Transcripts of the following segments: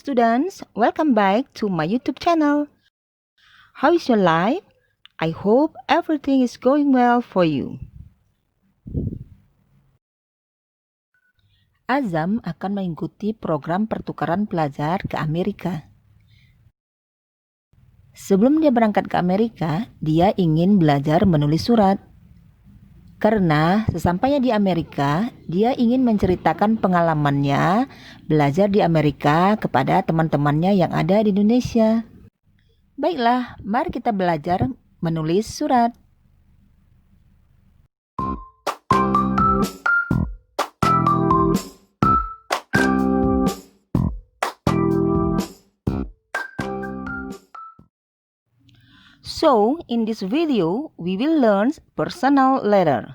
students, welcome back to my YouTube channel. How is your life? I hope everything is going well for you. Azam akan mengikuti program pertukaran pelajar ke Amerika. Sebelum dia berangkat ke Amerika, dia ingin belajar menulis surat. Karena sesampainya di Amerika, dia ingin menceritakan pengalamannya belajar di Amerika kepada teman-temannya yang ada di Indonesia. Baiklah, mari kita belajar menulis surat. So, in this video, we will learn personal letter.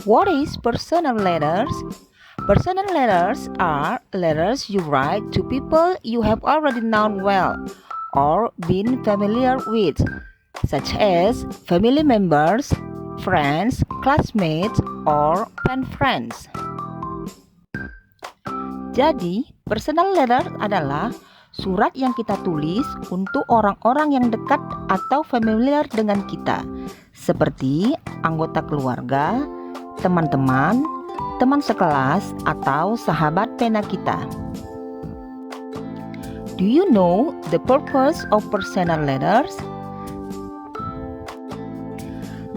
What is personal letters? Personal letters are letters you write to people you have already known well or been familiar with, such as family members, friends, classmates, or pen friends. Jadi, personal letter adalah surat yang kita tulis untuk orang-orang yang dekat atau familiar dengan kita, seperti anggota keluarga, teman-teman, teman sekelas, atau sahabat pena kita. Do you know the purpose of personal letters?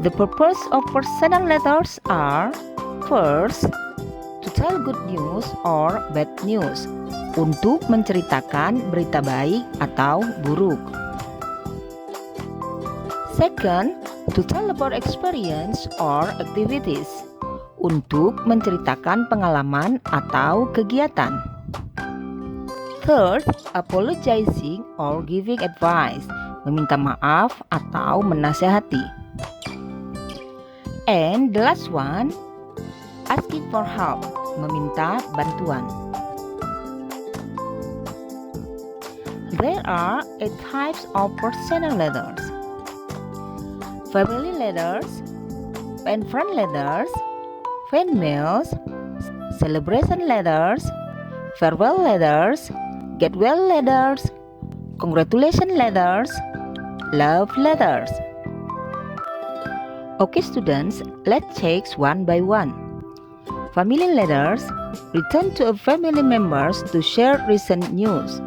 The purpose of personal letters are: first, to tell good news or bad news, untuk menceritakan berita baik atau buruk. Second, to tell about experience or activities, untuk menceritakan pengalaman atau kegiatan. Third, apologizing or giving advice, meminta maaf atau menasihati. And the last one, asking for help, meminta bantuan. There are 8 types of personal letters: family letters, pen friend letters, fan mails, celebration letters, farewell letters, get well letters, congratulation letters, love letters. Okay students, let's check one by one. Family letters, written to a family members to share recent news.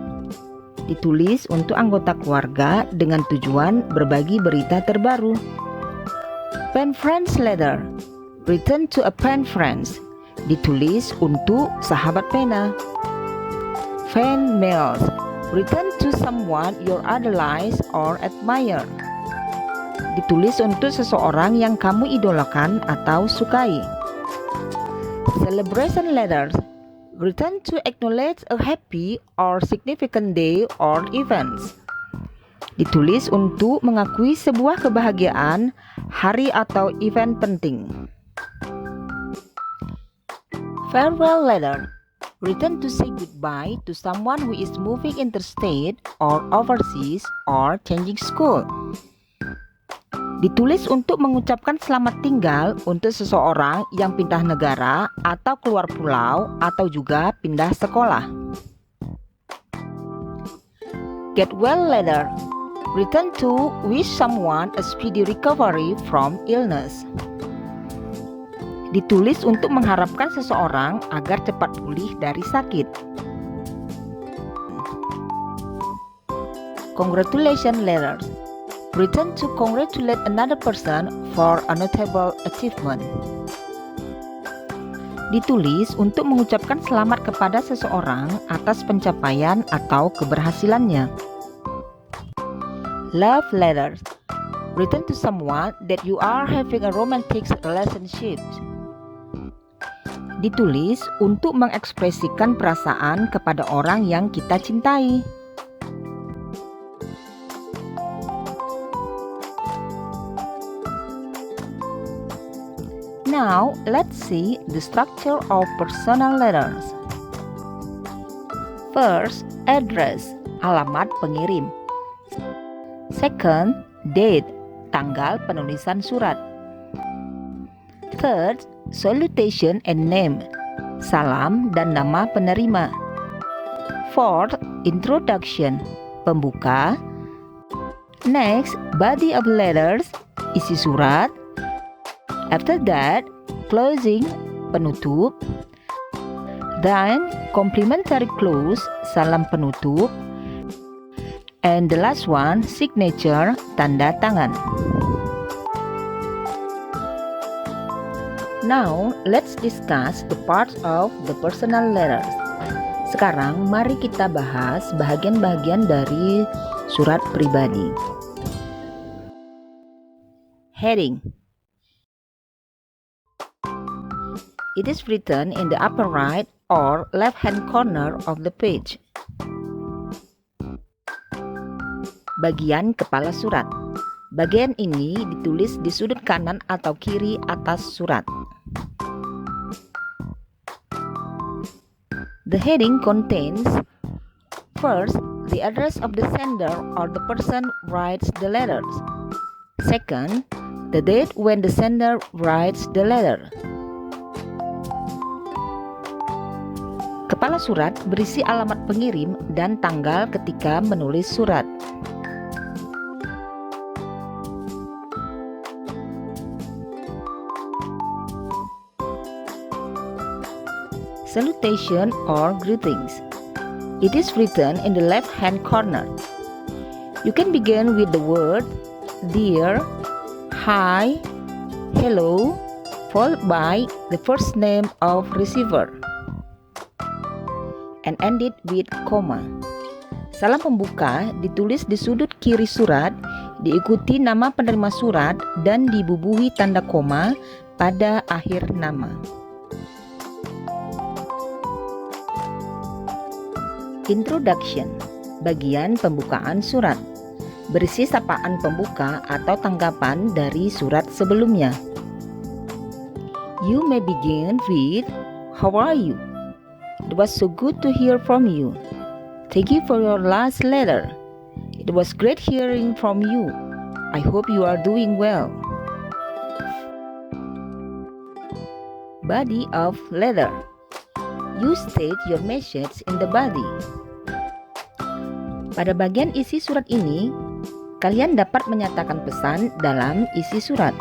Ditulis untuk anggota keluarga dengan tujuan berbagi berita terbaru. Pen friends letter, written to a pen friends. Ditulis untuk sahabat pena. Fan mails, written to someone you idolize or admire. Ditulis untuk seseorang yang kamu idolakan atau sukai. Celebration letters, written to acknowledge a happy or significant day or events. Ditulis untuk mengakui sebuah kebahagiaan, hari atau event penting. Farewell letter, written to say goodbye to someone who is moving interstate or overseas or changing school. Ditulis untuk mengucapkan selamat tinggal untuk seseorang yang pindah negara atau keluar pulau atau juga pindah sekolah. Get well letter, written to wish someone a speedy recovery from illness. Ditulis untuk mengharapkan seseorang agar cepat pulih dari sakit. Congratulation letters, written to congratulate another person for a notable achievement. Ditulis untuk mengucapkan selamat kepada seseorang atas pencapaian atau keberhasilannya. Love letters, written to someone that you are having a romantic relationship. Ditulis untuk mengekspresikan perasaan kepada orang yang kita cintai. Now, let's see the structure of personal letters. First, address, alamat pengirim. Second, date, tanggal penulisan surat. Third, salutation and name, salam dan nama penerima. Fourth, introduction, pembuka. Next, body of letters, isi surat. After that, closing, penutup. Then, complimentary close, salam penutup. And the last one, signature, tanda tangan. Now, let's discuss the parts of the personal letters. Sekarang, mari kita bahas bahagian-bahagian dari surat pribadi. Heading. It is written in the upper right or left-hand corner of the page. Bagian kepala surat. Bagian ini ditulis di sudut kanan atau kiri atas surat. The heading contains, first, the address of the sender or the person writes the letters. Second, the date when the sender writes the letter. Kepala surat berisi alamat pengirim dan tanggal ketika menulis surat. Salutation or greetings. It is written in the left-hand corner. You can begin with the word dear, hi, hello, followed by the first name of receiver, and end it with comma. Salam pembuka ditulis di sudut kiri surat, diikuti nama penerima surat dan dibubuhi tanda koma pada akhir nama. Introduction, bagian pembukaan surat, berisi sapaan pembuka atau tanggapan dari surat sebelumnya. You may begin with, how are you? It was so good to hear from you. Thank you for your last letter. It was great hearing from you. I hope you are doing well. Body of letter. You state your message in the body. Pada bagian isi surat ini, kalian dapat menyatakan pesan dalam isi surat.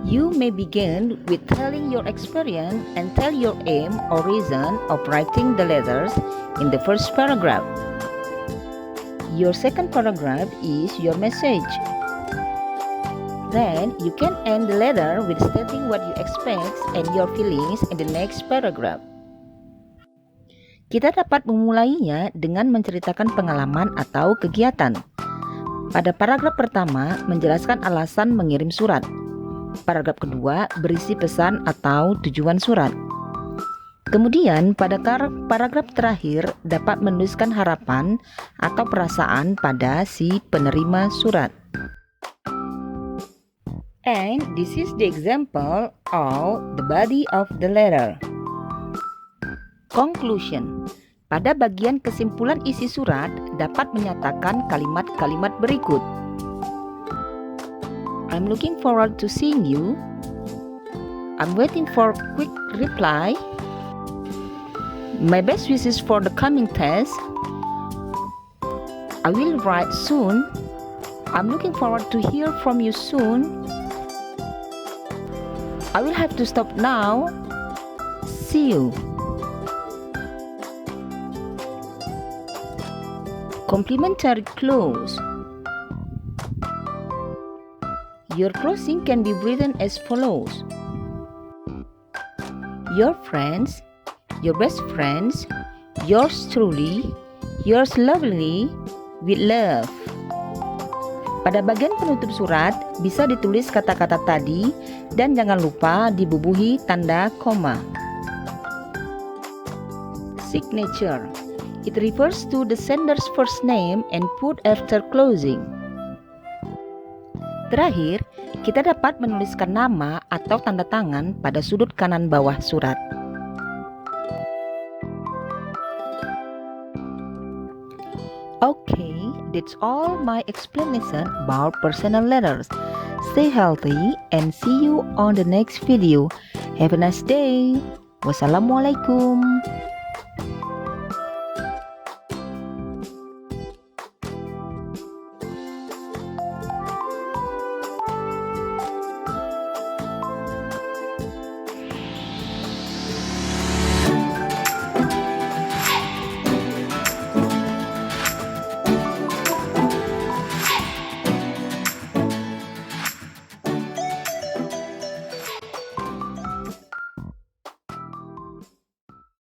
You may begin with telling your experience and tell your aim or reason of writing the letters in the first paragraph. Your second paragraph is your message. Then, you can end the letter with stating what you expect and your feelings in the next paragraph. Kita dapat memulainya dengan menceritakan pengalaman atau kegiatan. Pada paragraf pertama, menjelaskan alasan mengirim surat. Paragraf kedua, berisi pesan atau tujuan surat. Kemudian, pada paragraf terakhir, dapat menuliskan harapan atau perasaan pada si penerima surat. And this is the example of the body of the letter. Conclusion. Pada bagian kesimpulan isi surat dapat menyatakan kalimat-kalimat berikut. I'm looking forward to seeing you. I'm waiting for quick reply. My best wishes for the coming test. I will write soon. I'm looking forward to hear from you soon. I will have to stop now. See you. Complimentary close. Your closing can be written as follows. Your friends, your best friends, yours truly, yours lovingly, with love. Pada bagian penutup surat bisa ditulis kata-kata tadi dan jangan lupa dibubuhi tanda koma. Signature. It refers to the sender's first name and put after closing. Terakhir, kita dapat menuliskan nama atau tanda tangan pada sudut kanan bawah surat. Okay, that's all my explanation about personal letters. Stay healthy and see you on the next video. Have a nice day. Wassalamualaikum.